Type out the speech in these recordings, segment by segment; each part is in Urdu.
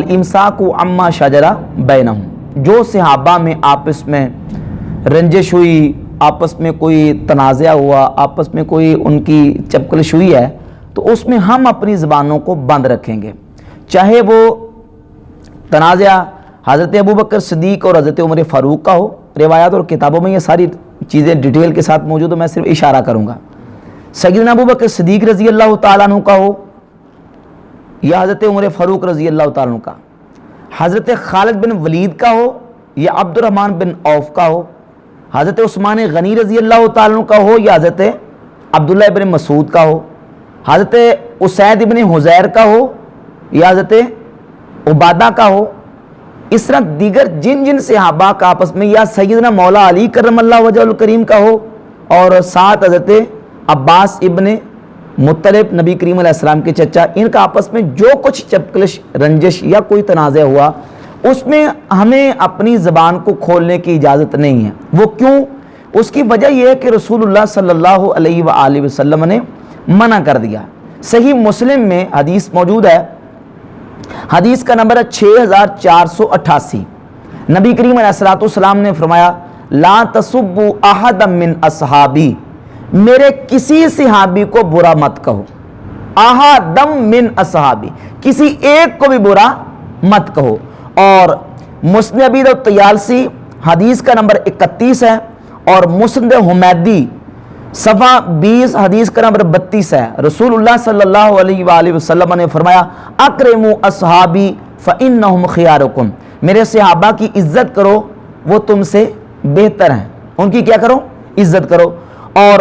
الامساک عما شجر بینہم، جو صحابہ میں آپس میں رنجش ہوئی، آپس میں کوئی تنازع ہوا، آپس میں کوئی ان کی چپکلش ہوئی ہے، تو اس میں ہم اپنی زبانوں کو بند رکھیں گے، چاہے وہ تنازع حضرت ابوبکر صدیق اور حضرت عمر فاروق کا ہو۔ روایات اور کتابوں میں یہ ساری چیزیں ڈیٹیل کے ساتھ موجود ہو، میں صرف اشارہ کروں گا۔ سیدنا ابوبکر صدیق رضی اللہ تعالیٰ عنہ کا ہو یا حضرت عمر فاروق رضی اللہ تعالیٰ عنہ کا، حضرت خالد بن ولید کا ہو یا عبد الرحمن بن عوف کا ہو، حضرت عثمان غنی رضی اللہ تعالیٰ عنہ کا ہو یا حضرت عبداللہ بن مسعود کا ہو، حضرت اسید بن حضیر کا ہو یا حضرت عبادہ کا ہو، اس طرح دیگر جن جن صحابہ کا آپس میں، یا سیدنا مولا علی کرم اللہ وجہ الکریم کا ہو اور ساتھ حضرت عباس ابن مطلب نبی کریم علیہ السلام کے چچا، ان کا آپس میں جو کچھ چپکلش رنجش یا کوئی تنازع ہوا، اس میں ہمیں اپنی زبان کو کھولنے کی اجازت نہیں ہے۔ وہ کیوں؟ اس کی وجہ یہ ہے کہ رسول اللہ صلی اللہ علیہ وآلہ وسلم نے منع کر دیا۔ صحیح مسلم میں حدیث موجود ہے، حدیث کا نمبر ہے 6488۔ نبی کریم علیہ السلام نے فرمایا لا تسبوا احدا من اصحابی، میرے کسی صحابی کو برا مت کہو، احدم من اصحابی، کسی ایک کو بھی برا مت کہو۔ اور مسند ابی داؤد طیالسی حدیث کا نمبر 31 ہے، اور مسند حمیدی صفحہ 20 حدیث کا نمبر 32 ہے۔ رسول اللہ صلی اللہ علیہ وآلہ وسلم نے فرمایا اکرموا اصحابی فانہم خیارکم، میرے صحابہ کی عزت کرو، وہ تم سے بہتر ہیں، ان کی کیا کرو؟ عزت کرو۔ اور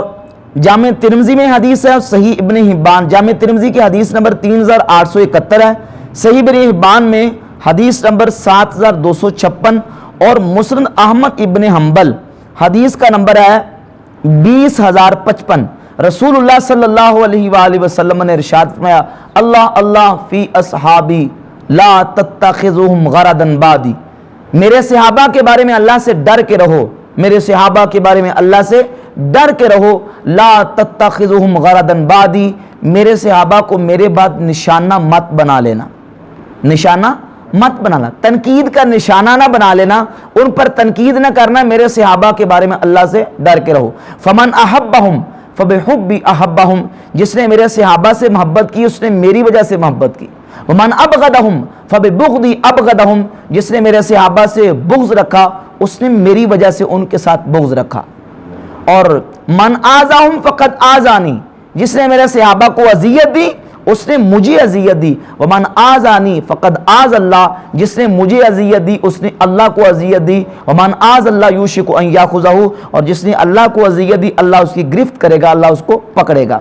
جامع ترمذی میں حدیث ہے، صحیح ابن حبان جامع ترمذی کی حدیث نمبر 3871 ہے، صحیح ابن حبان میں حدیث نمبر 7256، اور مسند احمد ابن حنبل حدیث کا نمبر ہے 20055۔ رسول اللہ صلی اللہ علیہ وآلہ وسلم نے ارشاد فرمایا اللہ اللہ فی اصحابی لا تتخذوہم غرضا بعدی، میرے صحابہ کے بارے میں اللہ سے ڈر کے رہو، میرے صحابہ کے بارے میں اللہ سے ڈر کے رہو، لا تتخذوہم غرضا بعدی، میرے صحابہ کو میرے بعد نشانہ مت بنا لینا، نشانہ مت بنانا، تنقید کا نشانہ نہ بنا لینا، ان پر تنقید نہ کرنا، میرے صحابہ کے بارے میں اللہ سے ڈر کے رہو۔ فمن احبہم فبحبی احبہم، جس نے میرے صحابہ سے محبت کی اس نے میری وجہ سے محبت کی۔ ومن ابغضہم فببغضی ابغضہم، جس نے میرے صحابہ سے بغض رکھا اس نے میری وجہ سے ان کے ساتھ بغض رکھا۔ اور من آذاہم فقد آذانی، جس نے میرے صحابہ کو اذیت دی اس نے مجھے اذیت دی۔ ومن آذانی فقد آذ اللہ، جس نے مجھے اذیت دی اس نے اللہ کو اذیت دی۔ ومن آذ اللہ یوشک ان یاخذہ، اور جس نے اللہ کو اذیت دی اللہ اس کی گرفت کرے گا، اللہ اس کو پکڑے گا۔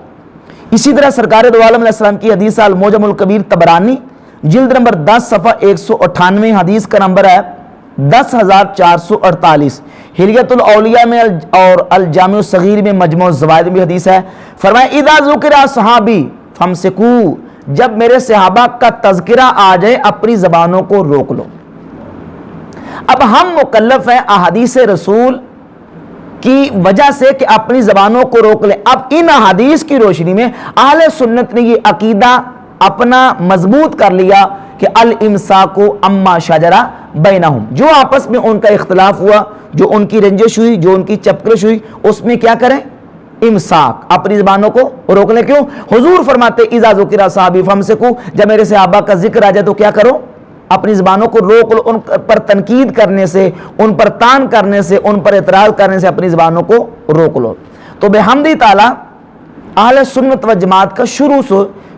اسی طرح سرکار دو عالم علیہ السلام کی حدیث المعجم الکبیر طبرانی جلد نمبر 10 صفحہ 198 حدیث کا نمبر ہے 10448۔ حلیت الاولیاء میں اور الجامع الصغیر میں مجموع الزوائد میں حدیث ہے، فرمایا اذا ذکر اصحابی فامسکو، جب میرے صحابہ کا تذکرہ آ جائے اپنی زبانوں کو روک لو۔ اب ہم مکلف ہیں احادیث رسول کی وجہ سے کہ اپنی زبانوں کو روک لیں۔ اب ان احادیث کی روشنی میں اہل سنت نے یہ عقیدہ اپنا مضبوط کر لیا کہ الامساک عما شجر بینہم، جو آپس میں ان کا اختلاف ہوا، جو ان کی رنجش ہوئی، جو ان کی چپکلش ہوئی، اس میں کیا کریں؟ امساک، اپنی زبانوں کو روک لیں۔ کیوں؟ حضور فرماتے اذا ذکر صحابی فامسکو، جب میرے صحابہ کا ذکر آ جائے تو کیا کرو؟ اپنی زبانوں کو روک لو، ان پر تنقید کرنے سے، ان پر تان کرنے سے، ان پر اعتراض کرنے سے اپنی زبانوں کو روک لو۔ تو بحمدِ تعالی اہل سنت و جماعت کا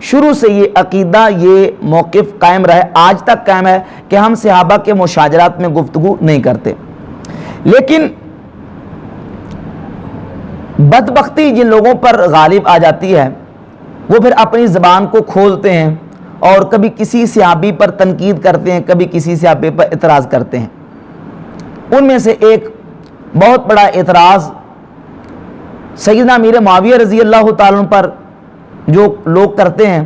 شروع سے یہ عقیدہ، یہ موقف قائم رہے، آج تک قائم ہے کہ ہم صحابہ کے مشاجرات میں گفتگو نہیں کرتے۔ لیکن بدبختی جن لوگوں پر غالب آ جاتی ہے وہ پھر اپنی زبان کو کھولتے ہیں اور کبھی کسی صحابی پر تنقید کرتے ہیں، کبھی کسی صحابی پر اعتراض کرتے ہیں۔ ان میں سے ایک بہت بڑا اعتراض سیدنا امیر معاویہ رضی اللہ تعالیٰ عنہ پر جو لوگ کرتے ہیں،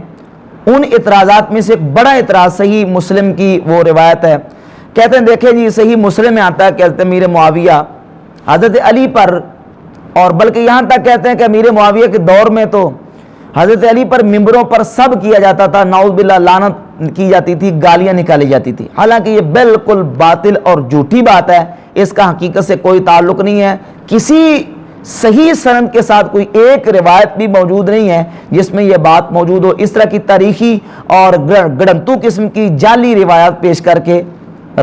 ان اعتراضات میں سے ایک بڑا اعتراض صحیح مسلم کی وہ روایت ہے، کہتے ہیں دیکھیں جی صحیح مسلم میں آتا ہے کہ حضرت امیر معاویہ حضرت علی پر، اور بلکہ یہاں تک کہتے ہیں کہ امیر معاویہ کے دور میں تو حضرت علی پر ممبروں پر سب کیا جاتا تھا، نعوذ باللہ لعنت کی جاتی تھی، گالیاں نکالی جاتی تھی، حالانکہ یہ بالکل باطل اور جھوٹی بات ہے، اس کا حقیقت سے کوئی تعلق نہیں ہے۔ کسی صحیح سند کے ساتھ کوئی ایک روایت بھی موجود نہیں ہے جس میں یہ بات موجود ہو۔ اس طرح کی تاریخی اور گڑنتو قسم کی جعلی روایات پیش کر کے،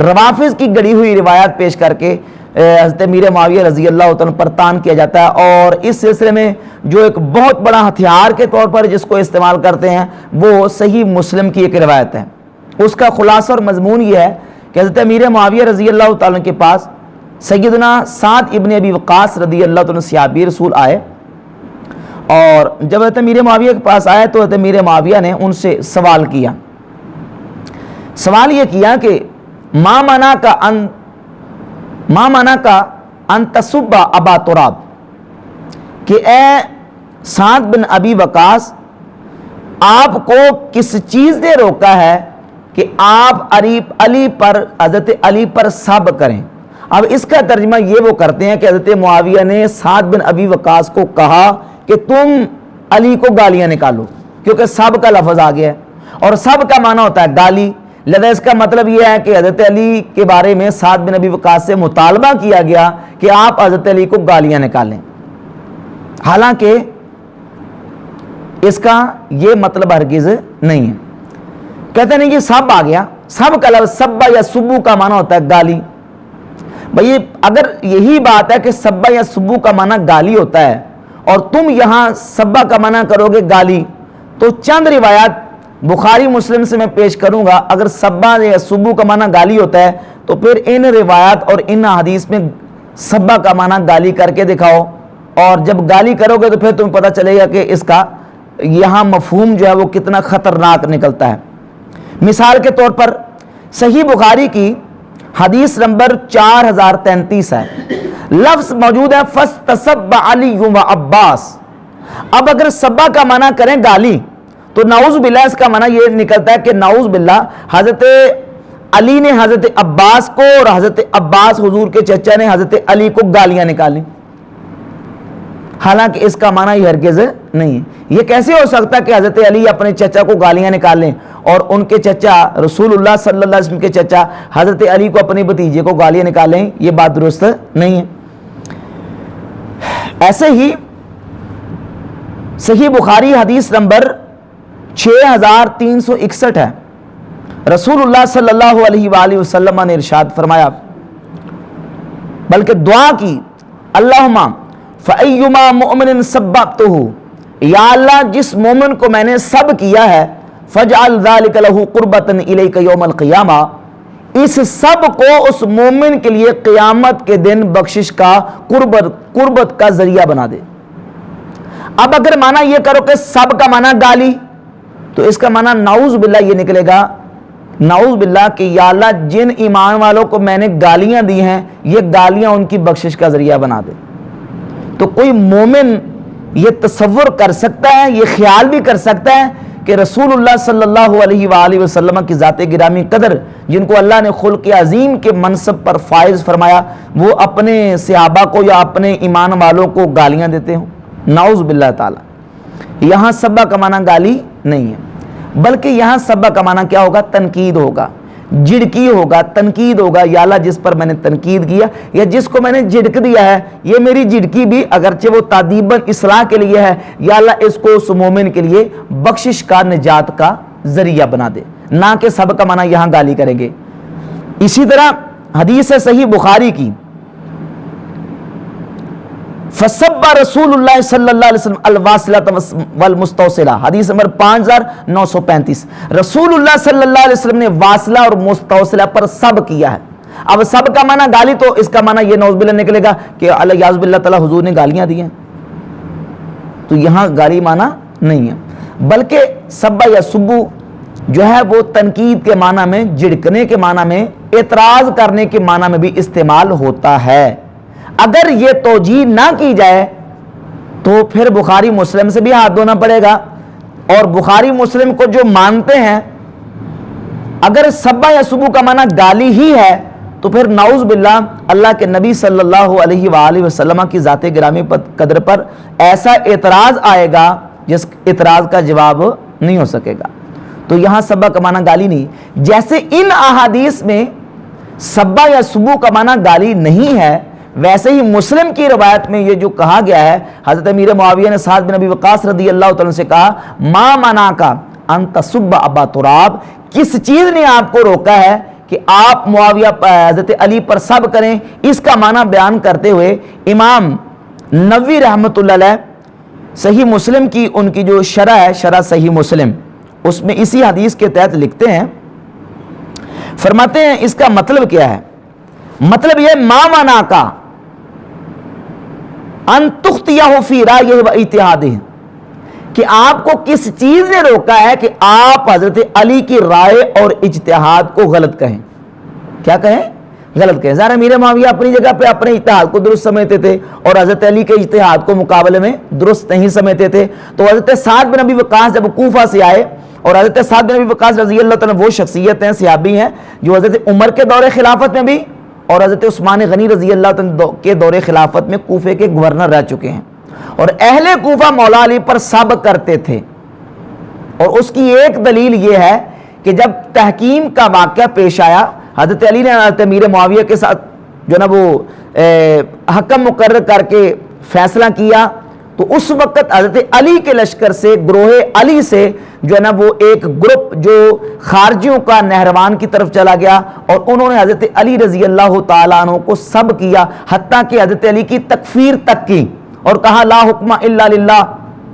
روافظ کی گڑی ہوئی روایات پیش کر کے حضرت امیر معاویہ رضی اللہ عنہ پر تان کیا جاتا ہے، اور اس سلسلے میں جو ایک بہت بڑا ہتھیار کے طور پر جس کو استعمال کرتے ہیں وہ صحیح مسلم کی ایک روایت ہے۔ اس کا خلاصہ اور مضمون یہ ہے کہ حضرت امیر معاویہ رضی اللہ تعالیٰ کے پاس سیدنا سعد ابن ابی وقاص رضی اللہ عنہ صحابی رسول آئے، اور جب حضرت امیر معاویہ کے پاس آئے تو حضرت امیر معاویہ نے ان سے سوال کیا۔ سوال یہ کیا کہ ما منع کا ان تسب ابا تراب، کہ اے سعد بن ابی وقاص، آپ کو کس چیز نے روکا ہے کہ آپ حضرت علی پر سب کریں؟ اب اس کا ترجمہ یہ وہ کرتے ہیں کہ حضرت معاویہ نے سعد بن ابی وقاص کو کہا کہ تم علی کو گالیاں نکالو، کیونکہ سب کا لفظ آ گیا ہے اور سب کا معنی ہوتا ہے گالی، لہذا اس کا مطلب یہ ہے کہ حضرت علی کے بارے میں سعد بن ابی وقاص سے مطالبہ کیا گیا کہ آپ حضرت علی کو گالیاں نکالیں، حالانکہ اس کا یہ مطلب ہرگز نہیں ہے۔ کہتے نہیں کہ سب آ گیا، سب کا لفظ سبا یا سبو کا معنی ہوتا ہے گالی۔ بھئی اگر یہی بات ہے کہ سبا یا سبو کا معنی گالی ہوتا ہے اور تم یہاں سبا کا معنی کرو گے گالی، تو چند روایات بخاری مسلم سے میں پیش کروں گا۔ اگر سبا یا سبو کا معنی گالی ہوتا ہے تو پھر ان روایات اور ان حدیث میں سبا کا معنی گالی کر کے دکھاؤ، اور جب گالی کرو گے تو پھر تمہیں پتہ چلے گا کہ اس کا یہاں مفہوم جو ہے وہ کتنا خطرناک نکلتا ہے۔ مثال کے طور پر صحیح بخاری کی حدیث نمبر 4033 ہے، لفظ موجود ہے فَاسْتَسَبَّ عَلِيٌّ وَعَبَّاسٌ۔ اب اگر سبا کا معنی کریں گالی تو نعوذ باللہ اس کا معنی یہ نکلتا ہے کہ نعوذ باللہ حضرت علی نے حضرت عباس کو اور حضرت عباس حضور کے چچا نے حضرت علی کو گالیاں نکالیں، حالانکہ اس کا معنی یہ ہرگز نہیں ہے۔ یہ کیسے ہو سکتا ہے کہ حضرت علی اپنے چچا کو گالیاں نکالیں اور ان کے چچا رسول اللہ صلی اللہ علیہ وسلم کے چچا حضرت علی کو اپنے بھتیجے کو گالیاں نکالیں؟ یہ بات درست نہیں ہے۔ ایسے ہی صحیح بخاری حدیث نمبر 6361 ہے، رسول اللہ صلی اللہ علیہ وآلہ وسلم نے ارشاد فرمایا، بلکہ دعا کی، اللہم فَأَيُّمَا مُؤْمِنٍ سَبَّبْتُهُ، یا اللہ جس مومن کو میں نے سب کیا ہے، فَجْعَلْ ذَلِكَ لَهُ قُرْبَةً إِلَيْكَ يَوْمَ الْقِيَامَةِ، اس سب کو اس مومن کے لیے قیامت کے دن بخشش کا قربت کا ذریعہ بنا دے۔ اب اگر معنی یہ کرو کہ سب کا معنی گالی، تو اس کا معنی نعوذ باللہ یہ نکلے گا، نعوذ باللہ کہ یا اللہ جن ایمان والوں کو میں نے گالیاں دی ہیں یہ گالیاں ان کی بخشش کا ذریعہ بنا دے۔ تو کوئی مومن یہ تصور کر سکتا ہے، یہ خیال بھی کر سکتا ہے کہ رسول اللہ صلی اللہ علیہ وآلہ وسلم کی ذات گرامی قدر، جن کو اللہ نے خلق عظیم کے منصب پر فائز فرمایا، وہ اپنے صحابہ کو یا اپنے ایمان والوں کو گالیاں دیتے ہوں؟ نعوذ باللہ تعالی۔ یہاں سبا کا معنی گالی نہیں ہے، بلکہ یہاں سبا کا معنی کیا ہوگا؟ تنقید ہوگا، جھڑکی ہوگا، تنقید ہوگا۔ یا اللہ جس پر میں نے تنقید کیا یا جس کو میں نے جھڑک دیا ہے، یہ میری جھڑکی بھی اگرچہ وہ تادیباً اصلاح کے لیے ہے، یا اللہ اس کو اس مومن کے لیے بخشش کا، نجات کا ذریعہ بنا دے، نہ کہ سب کا معنی یہاں گالی کریں گے۔ اسی طرح حدیث ہے صحیح بخاری کی، فَسَبَّ رسول اللہ صلی اللہ علیہ وسلم الواصلۃ والمستوصلہ، حدیث نمبر 5935، رسول اللہ صلی اللہ علیہ وسلم نے واصلہ اور مستوصلہ پر سب کیا ہے۔ اب سب کا معنی گالی، تو اس کا معنی یہ نعوذ باللہ نکلے گا کہ اللہ یعوذ باللہ تعالی حضور نے گالیاں دی ہیں، تو یہاں گالی معنی نہیں ہے، بلکہ سبا یا سبو جو ہے وہ تنقید کے معنی میں، جھڑکنے کے معنی میں، اعتراض کرنے کے معنی میں بھی استعمال ہوتا ہے۔ اگر یہ توجیہ نہ کی جائے تو پھر بخاری مسلم سے بھی ہاتھ دھونا پڑے گا، اور بخاری مسلم کو جو مانتے ہیں اگر سبا یا سبو کا معنی گالی ہی ہے تو پھر نعوذ باللہ اللہ کے نبی صلی اللہ علیہ وآلہ وسلم کی ذات گرامی قدر پر ایسا اعتراض آئے گا جس اعتراض کا جواب نہیں ہو سکے گا۔ تو یہاں سبا کا معنی گالی نہیں، جیسے ان احادیث میں سبا یا سبو کا معنی گالی نہیں ہے، ویسے ہی مسلم کی روایت میں یہ جو کہا گیا ہے، حضرت امیر معاویہ نے سعد بن ابی وقاص رضی اللہ تعالیٰ سے کہا ما منعک ان تسب ابا تراب، کس چیز نے آپ کو روکا ہے کہ آپ معاویہ حضرت علی پر سب کریں؟ اس کا معنی بیان کرتے ہوئے امام نووی رحمۃ اللہ علیہ صحیح مسلم کی ان کی جو شرح ہے، شرح صحیح مسلم، اس میں اسی حدیث کے تحت لکھتے ہیں، فرماتے ہیں اس کا مطلب کیا ہے؟ مطلب یہ ما منعک ان تخطئہ فی رائہ و اجتہادہ، کہ آپ کو کس چیز نے روکا ہے کہ آپ حضرت علی کی رائے اور اجتہاد کو غلط کہیں؟ کیا کہیں؟ غلط کہیں۔ ظاہر امیر معاویہ اپنی جگہ پہ اپنے اجتہاد کو درست سمجھتے تھے اور حضرت علی کے اجتہاد کو مقابلے میں درست نہیں سمجھتے تھے۔ تو حضرت سعد بن ابی وقاص جب کوفہ سے آئے، اور حضرت سعد بن ابی وقاص رضی اللہ تعالیٰ وہ شخصیت ہیں، صحابی ہیں، جو حضرت عمر کے دور خلافت میں بھی اور حضرت عثمان غنی رضی اللہ تعالیٰ کے دور خلافت میں کوفے کے گورنر رہ چکے ہیں، اور اہل کوفہ مولا علی پر سب کرتے تھے۔ اور اس کی ایک دلیل یہ ہے کہ جب تحکیم کا واقعہ پیش آیا، حضرت علی نے حضرت امیر معاویہ کے ساتھ جو نا وہ حکم مقرر کر کے فیصلہ کیا، تو اس وقت حضرت علی کے لشکر سے، گروہ علی سے جو ہے نا وہ ایک گروپ جو خارجیوں کا نہروان کی طرف چلا گیا، اور انہوں نے حضرت علی رضی اللہ تعالیٰ عنہ کو سب کیا، حتیٰ کہ حضرت علی کی تکفیر تک کی، اور کہا لا حکم الا للہ،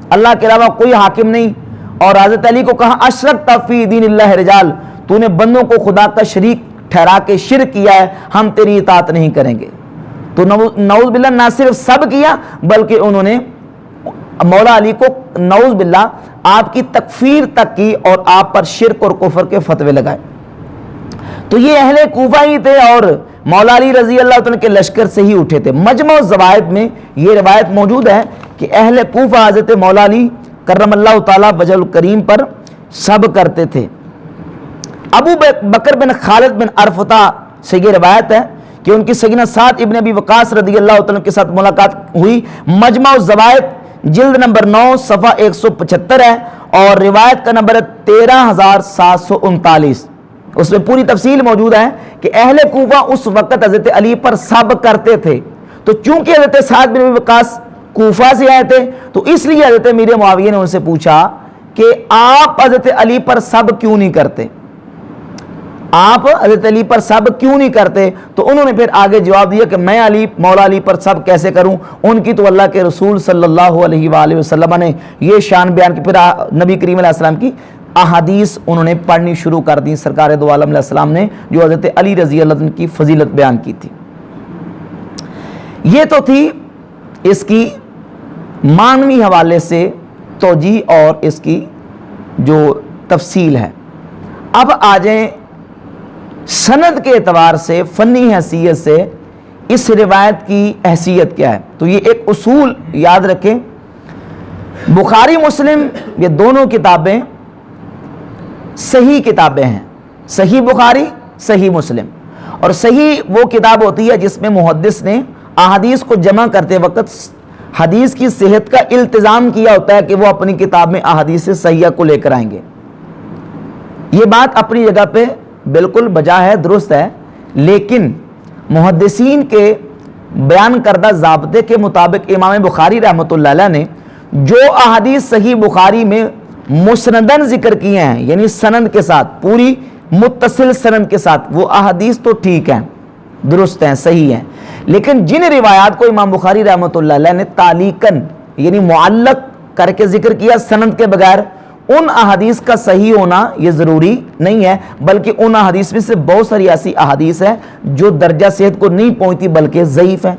اللہ کے علاوہ کوئی حاکم نہیں، اور حضرت علی کو کہا اشرکت فی دین اللہ رجال، تو نے بندوں کو خدا کا شریک ٹھہرا کے شرک کیا ہے، ہم تیری اطاعت نہیں کریں گے۔ تو نعوذ باللہ نہ صرف سب کیا، بلکہ انہوں نے مولا علی کو نعوذ باللہ آپ کی تکفیر تک کی اور آپ پر شرک اور کفر کے فتوے لگائے۔ تو یہ اہل کوفہ ہی تھے اور مولا علی رضی اللہ عنہ کے لشکر سے ہی اٹھے تھے۔ مجمع الزوائد میں یہ روایت موجود ہے کہ اہل کوفہ حضرت مولا علی کرم اللہ تعالیٰ وجہ الکریم پر سب کرتے تھے۔ ابو بکر بن خالد بن عرفطہ سے یہ روایت ہے کہ ان کی سیدنا سعد ابن ابی وقاص رضی اللہ عنہ کے ساتھ ملاقات ہوئی۔ مجمع الزوائد جلد نمبر 9 صفحہ 175 ہے، اور روایت کا نمبر ہے 13739۔ اس میں پوری تفصیل موجود ہے کہ اہل کوفہ اس وقت حضرت علی پر سب کرتے تھے۔ تو چونکہ حضرت سعد بن ابی وقاص کوفہ سے آئے تھے، تو اس لیے حضرت امیر معاویہ نے ان سے پوچھا کہ آپ حضرت علی پر سب کیوں نہیں کرتے، آپ حضرت علی پر سب کیوں نہیں کرتے؟ تو انہوں نے پھر آگے جواب دیا کہ میں مولا علی پر سب کیسے کروں، ان کی تو اللہ کے رسول صلی اللہ علیہ وآلہ وسلم نے یہ شان بیان کی۔ پھر نبی کریم علیہ السلام کی احادیث انہوں نے پڑھنی شروع کر دی، سرکار دو عالم علیہ السلام نے جو حضرت علی رضی اللہ عنہ کی فضیلت بیان کی تھی۔ یہ تو تھی اس کی معنوی حوالے سے توجیہ اور اس کی جو تفصیل ہے۔ اب آ جائیں سند کے اعتبار سے، فنی حیثیت سے اس روایت کی حیثیت کیا ہے۔ تو یہ ایک اصول یاد رکھیں، بخاری مسلم یہ دونوں کتابیں صحیح کتابیں ہیں، صحیح بخاری، صحیح مسلم۔ اور صحیح وہ کتاب ہوتی ہے جس میں محدث نے احادیث کو جمع کرتے وقت حدیث کی صحت کا التزام کیا ہوتا ہے کہ وہ اپنی کتاب میں احادیث صحیحہ کو لے کر آئیں گے۔ یہ بات اپنی جگہ پہ بالکل بجا ہے، درست ہے، لیکن محدثین کے بیان کردہ ضابطے کے مطابق امام بخاری رحمۃ اللہ علیہ نے جو احادیث صحیح بخاری میں مسندن ذکر کیے ہیں، یعنی سند کے ساتھ، پوری متصل سند کے ساتھ، وہ احادیث تو ٹھیک ہیں، درست ہیں، صحیح ہیں، لیکن جن روایات کو امام بخاری رحمۃ اللہ علیہ نے تعلیقاً یعنی معلق کر کے ذکر کیا سند کے بغیر، ان احادیث کا صحیح ہونا یہ ضروری نہیں ہے، بلکہ ان احادیث میں سے بہت ساری ایسی احادیث ہیں جو درجہ صحت کو نہیں پہنچتی بلکہ ضعیف ہیں۔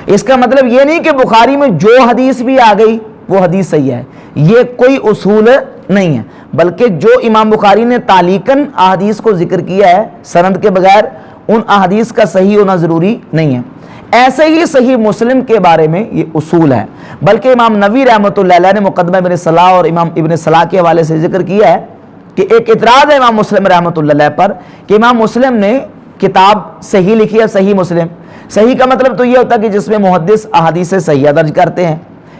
اس کا مطلب یہ نہیں کہ بخاری میں جو حدیث بھی آ گئی وہ حدیث صحیح ہے، یہ کوئی اصول نہیں ہے، بلکہ جو امام بخاری نے تعلیقاً احادیث کو ذکر کیا ہے سند کے بغیر، ان احادیث کا صحیح ہونا ضروری نہیں ہے۔ ایسے ہی صحیح مسلم کے بارے میں یہ اصول ہے، بلکہ امام نووی رحمۃ اللہ علیہ نے مقدمہ ابن صلاح اور امام ابن صلاح کے حوالے سے ذکر کیا ہے کہ ایک اعتراض ہے امام مسلم رحمۃ اللہ علیہ پر کہ امام مسلم نے کتاب صحیح لکھی ہے، صحیح مسلم۔ صحیح کا مطلب تو یہ ہوتا ہے کہ جس میں محدث احادیث صحیحہ درج کرتے ہیں،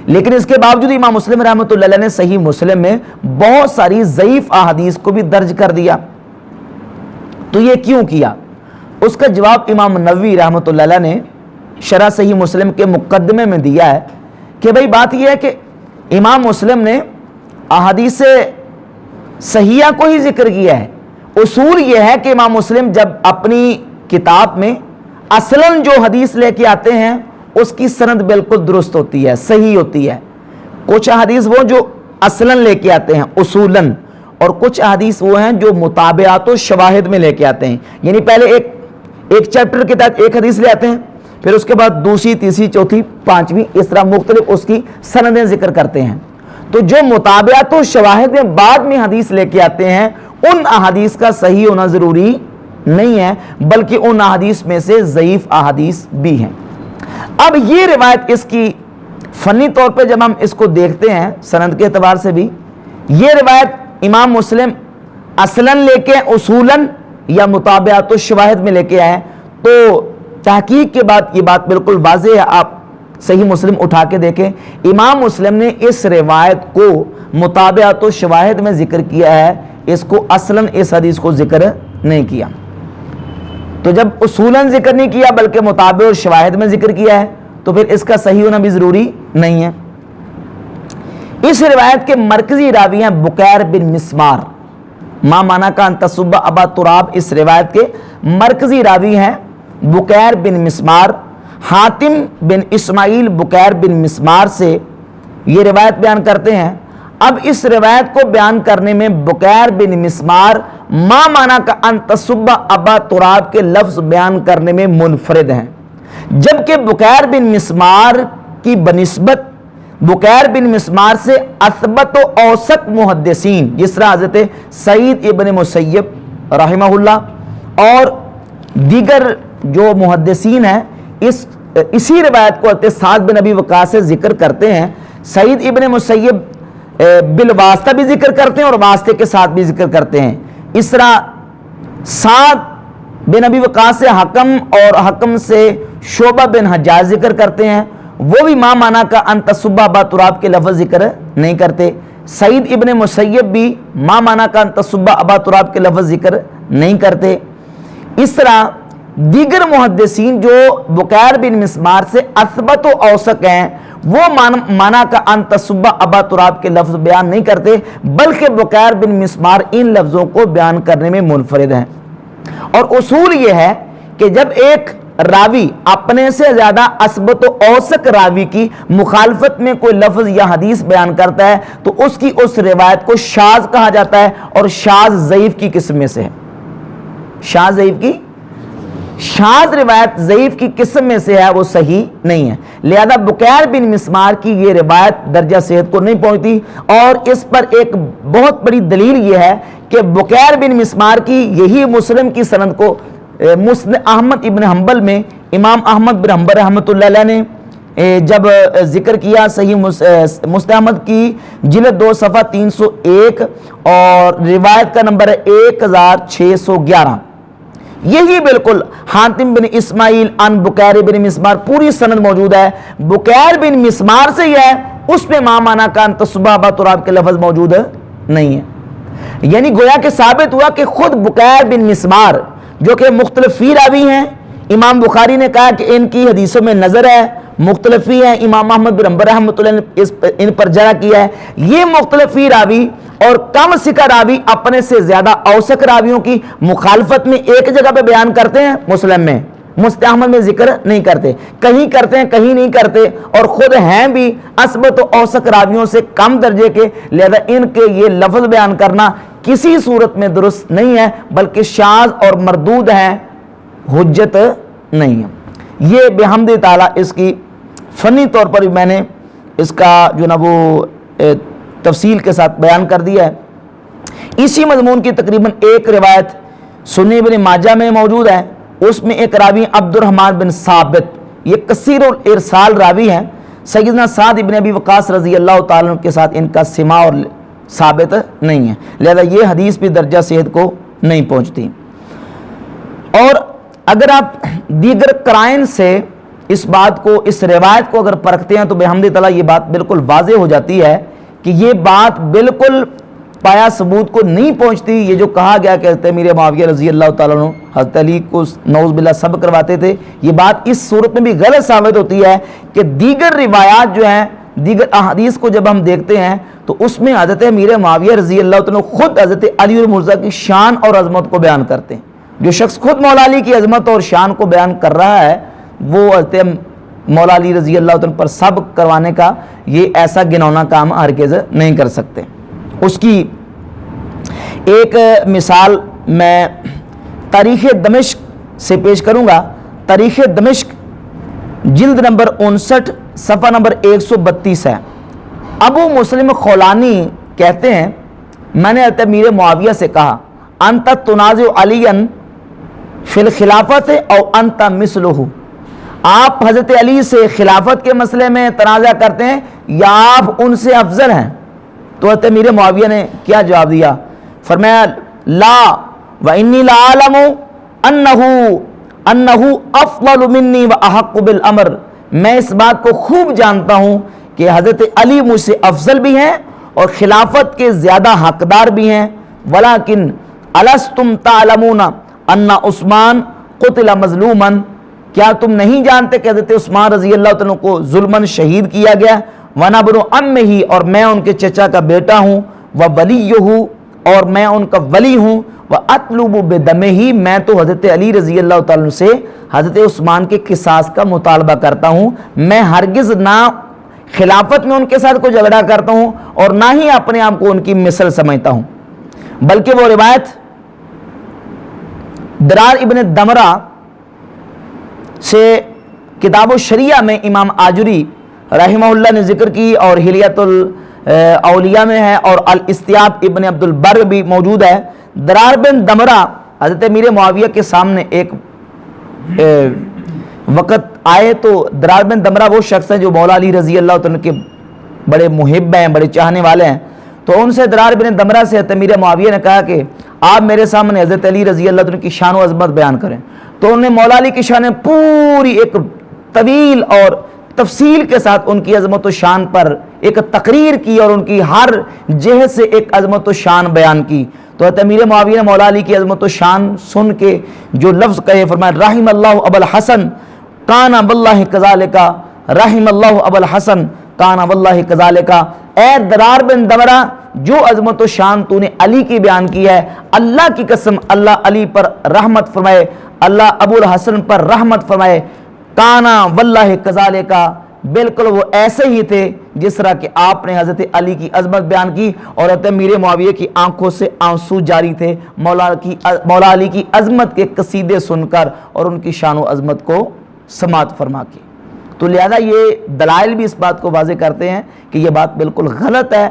لیکن اس کے باوجود امام مسلم رحمۃ اللہ نے صحیح مسلم میں بہت ساری ضعیف احادیث کو بھی درج کر دیا. تو یہ کیوں کیا؟ اس کا جواب امام نووی رحمۃ اللہ نے شرح صحیح مسلم کے مقدمے میں دیا ہے کہ بھئی بات یہ ہے کہ امام مسلم نے احادیث صحیحہ کو ہی ذکر کیا ہے. اصول یہ ہے کہ امام مسلم جب اپنی کتاب میں اصلاً جو حدیث لے کے آتے ہیں اس کی سند بالکل درست ہوتی ہے، صحیح ہوتی ہے. کچھ احادیث وہ جو اصلاً لے کے آتے ہیں اصولاً، اور کچھ احادیث وہ ہیں جو متابعات و شواہد میں لے کے آتے ہیں. یعنی پہلے ایک چیپٹر کے تحت ایک حدیث لے آتے ہیں، پھر اس کے بعد دوسری، تیسری، چوتھی، پانچویں، اس طرح مختلف اس کی سندیں ذکر کرتے ہیں. تو جو متابعات و شواہد میں بعد میں حدیث لے کے آتے ہیں ان احادیث کا صحیح ہونا ضروری نہیں ہے، بلکہ ان احادیث میں سے ضعیف احادیث بھی ہیں. اب یہ روایت اس کی فنی طور پہ جب ہم اس کو دیکھتے ہیں سند کے اعتبار سے بھی، یہ روایت امام مسلم اصلاً لے کے اصولاً یا متابعات و شواہد میں لے کے آئے، تو تحقیق کے بعد یہ بات بالکل واضح ہے. آپ صحیح مسلم اٹھا کے دیکھیں، امام مسلم نے اس روایت کو متابعات و شواہد میں ذکر کیا ہے، اس کو اصلاً اس حدیث کو ذکر نہیں کیا. تو جب اصولاً ذکر نہیں کیا بلکہ متابع اور شواہد میں ذکر کیا ہے تو پھر اس کا صحیح ہونا بھی ضروری نہیں ہے. اس روایت کے مرکزی راوی ہیں بکیر بن مسمار. ما مانا کا ان تسب ابا تراب، اس روایت کے مرکزی راوی ہیں بکیر بن مسمار. حاتم بن اسماعیل بکیر بن مسمار سے یہ روایت بیان کرتے ہیں. اب اس روایت کو بیان کرنے میں بکیر بن مسمار ما مانا کا ان تسب ابا تراب کے لفظ بیان کرنے میں منفرد ہیں، جبکہ بکیر بن مسمار کی بنسبت بکیر بن مسمار سے اثبت و اوثق محدثین جس طرح حضرت سعید ابن مسیب رحمہ اللہ اور دیگر جو محدثین ہیں اسی روایت کو حضرت سعد بن ابی وقاص سے ذکر کرتے ہیں. سعید ابن مسیب بالواسطہ بھی ذکر کرتے ہیں اور واسطے کے ساتھ بھی ذکر کرتے ہیں. اس طرح سعد بن ابی وقاص سے حکم اور حکم سے شعبہ بن حجاج ذکر کرتے ہیں، وہ بھی ما مانا کا ان تسب ابا تراب کے لفظ ذکر نہیں کرتے. سعید ابن مسیب بھی ما مانا کا ان تسب ابا تراب کے لفظ ذکر نہیں کرتے. اس طرح دیگر محدثین جو بکیر بن مسمار سے اثبت و اوثق ہیں وہ مانا کا ان تسب ابا تراب کے لفظ بیان نہیں کرتے، بلکہ بکیر بن مسمار ان لفظوں کو بیان کرنے میں منفرد ہیں. اور اصول یہ ہے کہ جب ایک راوی اپنے سے زیادہ اثبت و اوثق راوی کی مخالفت میں کوئی لفظ یا حدیث بیان کرتا ہے تو اس کی اس روایت کو شاذ کہا جاتا ہے، اور شاذ ضعیف کی قسم میں سے ہے. شاذ روایت ضعیف کی قسم میں سے ہے، وہ صحیح نہیں ہے. لہذا بکیر بن مسمار کی یہ روایت درجہ صحت کو نہیں پہنچتی. اور اس پر ایک بہت بڑی دلیل یہ ہے کہ بکیر بن مسمار کی یہی مسلم کی سند کو مسند احمد ابن حنبل میں امام احمد بن حنبل رحمۃ اللہ علیہ نے جب ذکر کیا صحیح مسند احمد کی جلد 2 صفحہ 301 اور روایت کا نمبر ہے 1611. یہی بالکل حاتم بن اسماعیل ان بکیر بن مسمار پوری سند موجود ہے. بکیر بن مسمار سے یہ ہے، اس میں ما مانا کا ان تسب ابا تراب کے لفظ موجود نہیں ہے. یعنی گویا کہ ثابت ہوا کہ خود بکیر بن مسمار جو کہ مختلف فی راوی ہیں، امام بخاری نے کہا کہ ان کی حدیثوں میں نظر ہے، مختلفی ہیں. امام احمد بن حنبل رحمۃ اللہ نے ان پر جرح کیا ہے. یہ مختلفی راوی اور کم سکہ راوی اپنے سے زیادہ اوثق راویوں کی مخالفت میں ایک جگہ پہ بیان کرتے ہیں، مسلم میں، مسند احمد میں ذکر نہیں کرتے. کہیں کرتے ہیں کہیں نہیں کرتے، اور خود ہیں بھی اثبت و اوثق راویوں سے کم درجے کے. لہذا ان کے یہ لفظ بیان کرنا کسی صورت میں درست نہیں ہے، بلکہ شاذ اور مردود ہیں، حجت نہیں ہے. یہ بحمد تعالیٰ اس کی فنی طور پر میں نے اس کا جو نا وہ تفصیل کے ساتھ بیان کر دیا ہے. اسی مضمون کی تقریباً ایک روایت سنن ابن ماجہ میں موجود ہے. اس میں ایک راوی عبد الرحمن بن ثابت، یہ کثیر الارسال راوی ہیں. سیدنا سعد ابن ابی وقاص رضی اللہ تعالیٰ عنہ کے ساتھ ان کا سما اور ثابت نہیں ہے، لہذا یہ حدیث بھی درجہ صحت کو نہیں پہنچتی. اور اگر آپ دیگر قرائن سے اس بات کو، اس روایت کو اگر پرکھتے ہیں تو بحمد تعالیٰ یہ بات بالکل واضح ہو جاتی ہے کہ یہ بات بالکل پایا ثبوت کو نہیں پہنچتی۔ یہ جو کہا گیا کہ حضرت امیر معاویہ رضی اللہ تعالیٰ عنہ حضرت علی کو نعوذ باللہ سب کرواتے تھے، یہ بات اس صورت میں بھی غلط ثابت ہوتی ہے کہ دیگر روایات جو ہیں، دیگر احادیث کو جب ہم دیکھتے ہیں تو اس میں حضرت امیر معاویہ رضی اللہ تعالیٰ عنہ خود حضرت علی المرتضیٰ کی شان اور عظمت کو بیان کرتے ہیں۔ جو شخص خود مولا علی کی عظمت اور شان کو بیان کر رہا ہے وہ حضرت مولا علی رضی اللہ عنہ پر سبق کروانے کا یہ ایسا گنونا کام ہرگز نہیں کر سکتے۔ اس کی ایک مثال میں تاریخ دمشق سے پیش کروں گا۔ تاریخ دمشق جلد نمبر 59 صفحہ نمبر 132 ہے۔ ابو مسلم خولانی کہتے ہیں میں نے حضرت امیر معاویہ سے کہا انت تنازع علی فی الخلافت او انت مثلہ، آپ حضرت علی سے خلافت کے مسئلے میں تنازع کرتے ہیں یا آپ ان سے افضل ہیں؟ تو حضرت امیر معاویہ نے کیا جواب دیا؟ فرمایا لا وانی لعالم انہ افضل منی واحق بالامر، میں اس بات کو خوب جانتا ہوں کہ حضرت علی مجھ سے افضل بھی ہیں اور خلافت کے زیادہ حقدار بھی ہیں، ولیکن الستم تعلمون ان عثمان قتل مظلوما، کیا تم نہیں جانتے کہ حضرت عثمان رضی اللہ عنہ کو ظلماً شہید کیا گیا؟ وانا ابن عمہ، اور میں ان کے چچا کا بیٹا ہوں، وولیہ، اور میں ان کا ولی ہوں، واطلب بدمہ، میں تو حضرت علی رضی اللہ تعالیٰ عنہ سے حضرت عثمان کے قصاص کا مطالبہ کرتا ہوں، میں ہرگز نہ خلافت میں ان کے ساتھ کوئی جھگڑا کرتا ہوں اور نہ ہی اپنے آپ کو ان کی مثل سمجھتا ہوں۔ بلکہ وہ روایت درار ابن دمرہ سے کتاب الشریعہ میں امام آجری رحمہ اللہ نے ذکر کی اور حلیۃ الاولیاء میں ہے اور الاستیاب ابن عبد البر بھی موجود ہے۔ درار بن دمرہ حضرت امیر معاویہ کے سامنے ایک وقت آئے تو درار بن دمرہ وہ شخص ہیں جو مولا علی رضی اللہ عنہ کے بڑے محب ہیں، بڑے چاہنے والے ہیں، تو ان سے درار بن دمرہ سے حضرت امیر معاویہ نے کہا کہ آپ میرے سامنے حضرت علی رضی اللہ عنہ کی شان و عظمت بیان کریں۔ تو انہوں نے مولا علی کی شان پوری ایک طویل اور تفصیل کے ساتھ ان کی عظمت و شان پر ایک تقریر کی اور ان کی ہر جہت سے ایک عظمت و شان بیان کی۔ تو حضرت امیر معاویہ نے مولا علی کی عظمت و شان سن کے جو لفظ کہے، فرمایا رحم اللہ ابا الحسن کان واللہ کذالک، رحم اللہ ابا الحسن کان واللہ کذالک، اے درار بن دمرہ جو عظمت و شان تو نے علی کی بیان کی ہے، اللہ کی قسم اللہ علی پر رحمت فرمائے، اللہ ابو الحسن پر رحمت فرمائے، کانا واللہ کذالک، بالکل وہ ایسے ہی تھے جس طرح کہ آپ نے حضرت علی کی عظمت بیان کی، اور حضرت امیر معاویہ کی آنکھوں سے آنسو جاری تھے مولا علی کی عظمت کے قصیدے سن کر اور ان کی شان و عظمت کو سماعت فرما کے۔ تو لہذا یہ دلائل بھی اس بات کو واضح کرتے ہیں کہ یہ بات بالکل غلط ہے